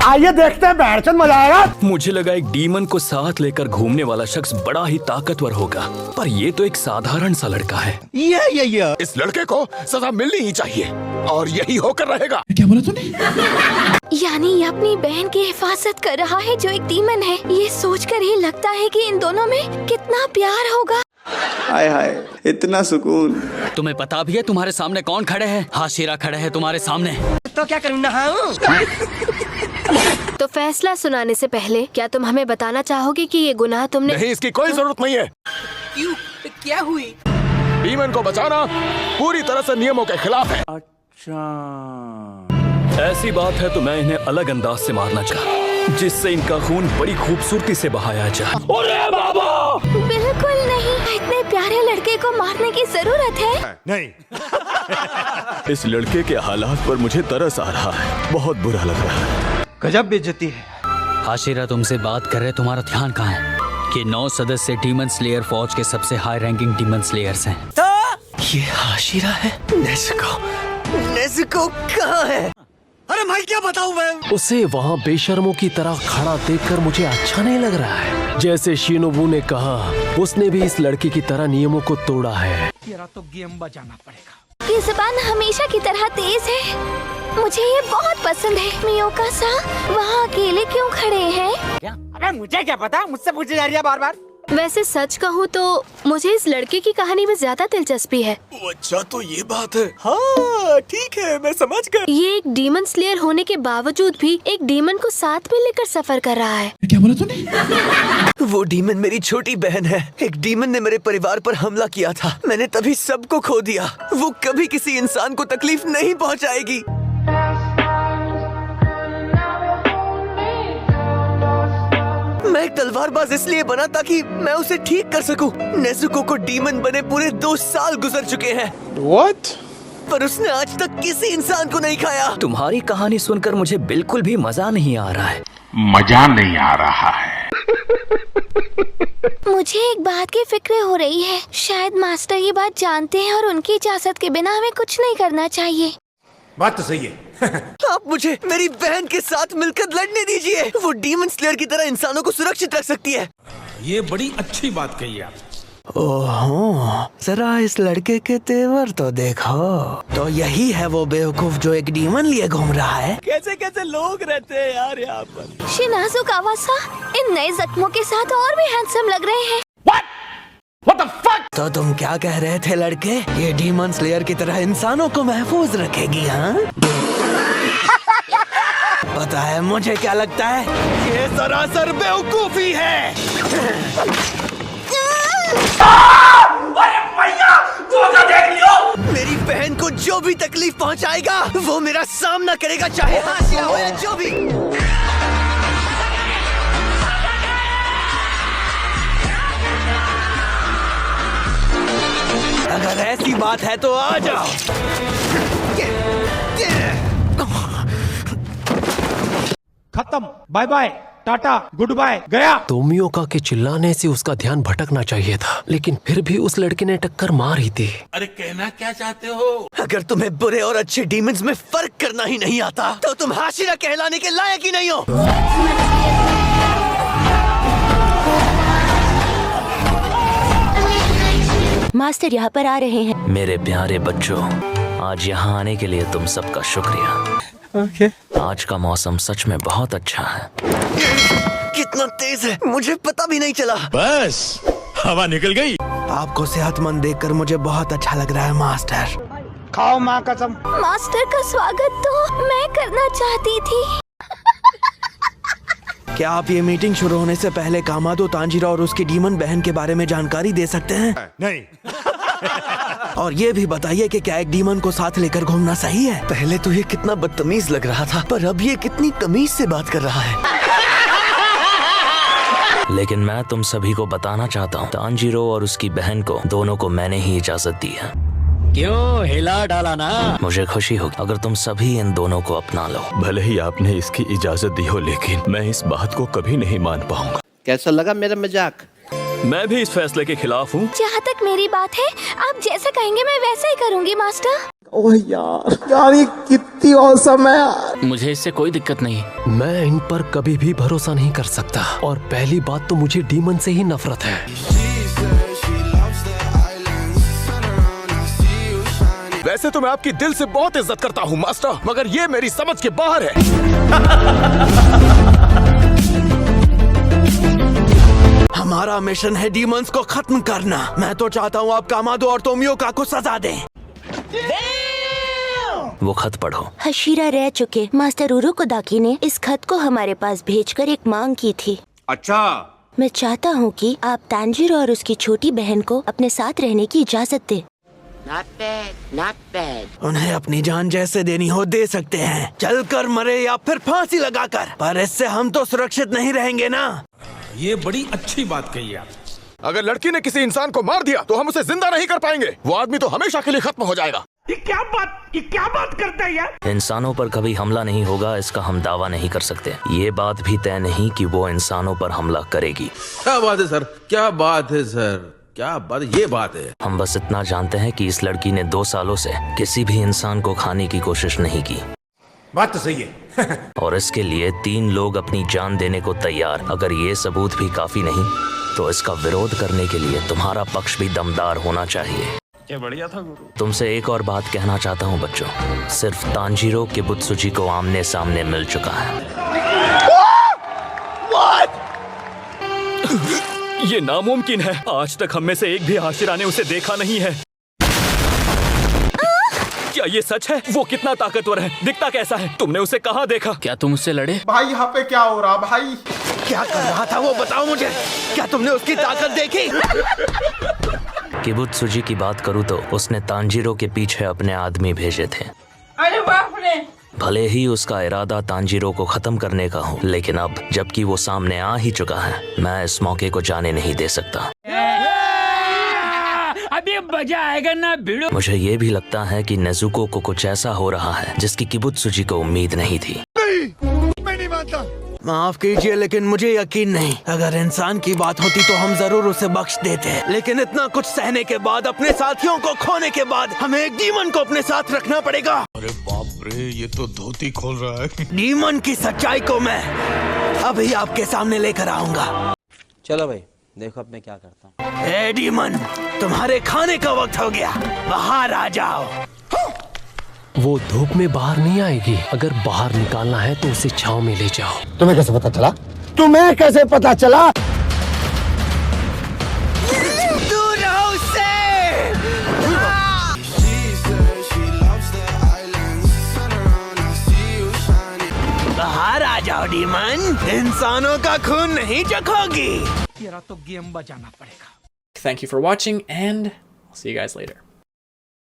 आइए देखते हैं बैठचंद, मजा आएगा। मुझे लगा एक डीमन को साथ लेकर घूमने वाला शख्स बड़ा ही ताकतवर होगा, पर ये तो एक साधारण सा लड़का है। ये इस लड़के को सजा मिलनी ही चाहिए और यही होकर रहेगा। क्या बोला तूने? यानी ये अपनी बहन की हिफाजत कर रहा है जो एक डीमन है। ये सोचकर ही लगता है कि इन दोनों में कितना प्यार होगा। हाय हाय, इतना सुकून। तुम्हें पता भी है तुम्हारे सामने कौन खड़े हैं? हाशिरा खड़े है तुम्हारे सामने। तो क्या करूँ, नहाऊं? तो फैसला सुनाने से पहले क्या तुम हमें बताना चाहोगे कि ये गुनाह तुमने? नहीं, इसकी कोई जरूरत नहीं है। क्यों, क्या हुई? डीमन को बचाना पूरी तरह से नियमों के खिलाफ है। ऐसी बात है तो मैं इन्हें अलग अंदाज से मारना चाहा, जिससे इनका खून बड़ी खूबसूरती से बहाया जाए। बिल्कुल नहीं, इतने प्यारे लड़के को मारने की जरूरत है नहीं। इस लड़के के हालात पर मुझे तरस आ रहा है, बहुत बुरा लग रहा है। गजब बेइज्जती है। हाशिरा तुमसे बात कर रहे, तुम्हारा ध्यान कहाँ है? कि 9 सदस्य डीमन स्लेयर फौज के सबसे हाई रैंकिंग डीमन स्लेयर्स हैं। तो ये हाशिरा है। नेज़ुको कहाँ है? अरे भाई क्या बताऊं मैं? उसे वहाँ बेशर्मों की तरह खड़ा देखकर मुझे अच्छा नहीं लग रहा है। जैसे शिनोबू ने कहा, उसने भी इस लड़के की तरह नियमों को तोड़ा है। तेरा तो गेम बजाना पड़ेगा। ये जुबान हमेशा की तरह तेज है। मुझे ये बहुत पसंद है। मियोका-सा, वहाँ अकेले क्यों खड़े हैं? क्या? अरे मुझे क्या पता, मुझसे पूछे जा रही है बार बार। वैसे सच कहूँ तो मुझे इस लड़के की कहानी में ज्यादा दिलचस्पी है। अच्छा तो ये बात है। हाँ ठीक है, मैं समझ गया। ये एक डीमन स्लेयर होने के बावजूद भी एक डीमन को साथ में लेकर सफर कर रहा है। क्या बोला तूने? वो डीमन मेरी छोटी बहन है। एक डीमन ने मेरे परिवार पर हमला किया था, मैंने तभी सबको खो दिया। वो कभी किसी इंसान को तकलीफ नहीं पहुंचाएगी। मैं एक तलवारबाज इसलिए बना ताकि मैं उसे ठीक कर सकूं। नेज़ुको को डीमन बने पूरे 2 साल गुजर चुके हैं। What? पर उसने आज तक किसी इंसान को नहीं खाया। तुम्हारी कहानी सुनकर मुझे बिल्कुल भी मजा नहीं आ रहा है। मजा नहीं आ रहा है। मुझे एक बात की फिक्र हो रही है। शायद मास्टर ये बात जानते हैं और उनकी इजाजत के बिना हमें कुछ नहीं करना चाहिए। बात तो सही है। आप मुझे मेरी बहन के साथ मिलकर लड़ने दीजिए। वो डीमन स्लेयर की तरह इंसानों को सुरक्षित रख सकती है। ये बड़ी अच्छी बात कही आप। ओहो, जरा इस लड़के के तेवर तो देखो। तो यही है वो बेवकूफ जो एक डीमन लिए घूम रहा है। कैसे कैसे लोग रहते हैं यार यहाँ पर। शिनाज़ु कावासा, इन नए जख्मों के साथ और भी हैंडसम लग रहे हैं। What the fuck? तो तुम क्या कह रहे थे लड़के? ये डीमन स्लेयर की तरह इंसानों को महफूज रखेगी, हाँ? पता है मुझे क्या लगता है? ये सरासर बेवकूफी है। मेरी बहन को जो भी तकलीफ पहुंचाएगा वो मेरा सामना करेगा, चाहे हाशिरा हो या जो भी। अगर ऐसी बात है तो आ जाओ। खत्म, bye bye, tata, good bye, गया। तोमियोका के चिल्लाने से उसका ध्यान भटकना चाहिए था, लेकिन फिर भी उस लड़के ने टक्कर मार ही दी। अरे कहना क्या चाहते हो? अगर तुम्हें बुरे और अच्छे डीमंस में फर्क करना ही नहीं आता तो तुम हाशिरा कहलाने के लायक ही नहीं हो। मास्टर यहाँ पर आ रहे हैं। मेरे प्यारे बच्चों, आज यहाँ आने के लिए तुम सबका शुक्रिया। आज का मौसम सच में बहुत अच्छा है। कितना तेज है मुझे पता भी नहीं चला। बस हवा निकल गई। आपको सेहतमंद देखकर मुझे बहुत अच्छा लग रहा है मास्टर। खाओ माँ कसम। मास्टर का स्वागत तो मैं करना चाहती थी। क्या आप ये मीटिंग शुरू होने से पहले कामादो तांजीरो और उसकी डीमन बहन के बारे में जानकारी दे सकते हैं? नहीं। और ये भी बताइए कि क्या एक डीमन को साथ लेकर घूमना सही है? पहले तो ये कितना बदतमीज लग रहा था, पर अब ये कितनी तमीज से बात कर रहा है। लेकिन मैं तुम सभी को बताना चाहता हूँ, तांजीरो और उसकी बहन को दोनों को मैंने ही इजाजत दी है। क्यों हिला डाला ना? मुझे खुशी होगी अगर तुम सभी इन दोनों को अपना लो। भले ही आपने इसकी इजाजत दी हो, लेकिन मैं इस बात को कभी नहीं मान पाऊंगा। कैसा लगा मेरा मजाक? मैं भी इस फैसले के खिलाफ हूँ। जहाँ तक मेरी बात है, आप जैसा कहेंगे मैं वैसा ही करूँगी मास्टर। ओह यार ये कितनी औसम है यार। मुझे इससे कोई दिक्कत नहीं। मैं इन पर कभी भी भरोसा नहीं कर सकता, और पहली बात तो मुझे डीमन से ही नफरत है। वैसे तो मैं आपकी दिल से बहुत इज्जत करता हूँ मास्टर, मगर ये मेरी समझ के बाहर है। हमारा मिशन है डीमंस को खत्म करना। मैं तो चाहता हूँ आप कामादो और तोमियोका को सजा दें। वो खत पढ़ो। हशीरा रह चुके मास्टर उरुकोदाकी ने इस खत को हमारे पास भेजकर एक मांग की थी। अच्छा, मैं चाहता हूँ कि आप तांजीरो और उसकी छोटी बहन को अपने साथ रहने की इजाजत दें। उन्हें अपनी जान जैसे देनी हो दे सकते हैं, चलकर मरे या फिर फांसी लगाकर, पर इससे हम तो सुरक्षित नहीं रहेंगे ना। ये बड़ी अच्छी बात कही आप। अगर लड़की ने किसी इंसान को मार दिया तो हम उसे जिंदा नहीं कर पाएंगे। वो आदमी तो हमेशा के लिए खत्म हो जाएगा। ये क्या बात करता है यार। इंसानों पर कभी हमला नहीं होगा, इसका हम दावा नहीं कर सकते। ये बात भी तय नहीं कि वो इंसानों पर हमला करेगी। क्या बात है सर, क्या बात है सर, क्या बात, ये बात है। हम बस इतना जानते हैं कि इस लड़की ने 2 सालों से किसी भी इंसान को खाने की कोशिश नहीं की। बात तो सही है। और इसके लिए 3 लोग अपनी जान देने को तैयार। अगर ये सबूत भी काफी नहीं तो इसका विरोध करने के लिए तुम्हारा पक्ष भी दमदार होना चाहिए। क्या बढ़िया था गुरु। तुमसे एक और बात कहना चाहता हूँ बच्चों, सिर्फ तांजीरो किबुत्सुजी को आमने सामने मिल चुका है। ये नामुमकिन है। आज तक हम में से एक भी हाशिरा ने उसे देखा नहीं है। क्या ये सच है? वो कितना ताकतवर है, दिखता कैसा है? तुमने उसे कहाँ देखा? क्या तुम उससे लड़े? भाई यहाँ पे क्या हो रहा भाई? क्या कर रहा था वो बताओ मुझे। क्या तुमने उसकी ताकत देखी? किबुत्सुजी की बात करूँ तो उसने तांजीरो के पीछे अपने आदमी भेजे थे। अरे बाप रे। भले ही उसका इरादा तांजीरो को खत्म करने का हो, लेकिन अब जबकि वो सामने आ ही चुका है, मैं इस मौके को जाने नहीं दे सकता। अभी मजा आएगा ना भिड़ो। मुझे ये भी लगता है कि नेजुको को कुछ ऐसा हो रहा है जिसकी किबुत्सुजी को उम्मीद नहीं थी। मैं नहीं मानता। माफ कीजिए लेकिन मुझे यकीन नहीं। अगर इंसान की बात होती तो हम जरूर उसे बख्श देते, लेकिन इतना कुछ सहने के बाद, अपने साथियों को खोने के बाद, हमें एक डीमन को अपने साथ रखना पड़ेगा। अरे बाप रे, ये तो धोती खोल रहा है। डीमन की सच्चाई को मैं अभी आपके सामने लेकर आऊंगा। चलो भाई, देखो अब मैं क्या करता हूँ। ए डीमन, तुम्हारे खाने का वक्त हो गया, बाहर आ जाओ। वो धूप में बाहर नहीं आएगी। अगर बाहर निकालना है तो उसे छांव में ले जाओ। तुम्हें कैसे पता चला? तुम्हें कैसे पता चला? दूर रहो उससे। बाहर आ जाओ डीमन, इंसानों का खून नहीं चखोगी। तेरा तो गेम बजाना पड़ेगा। Thank you for watching and I'll see you guys later.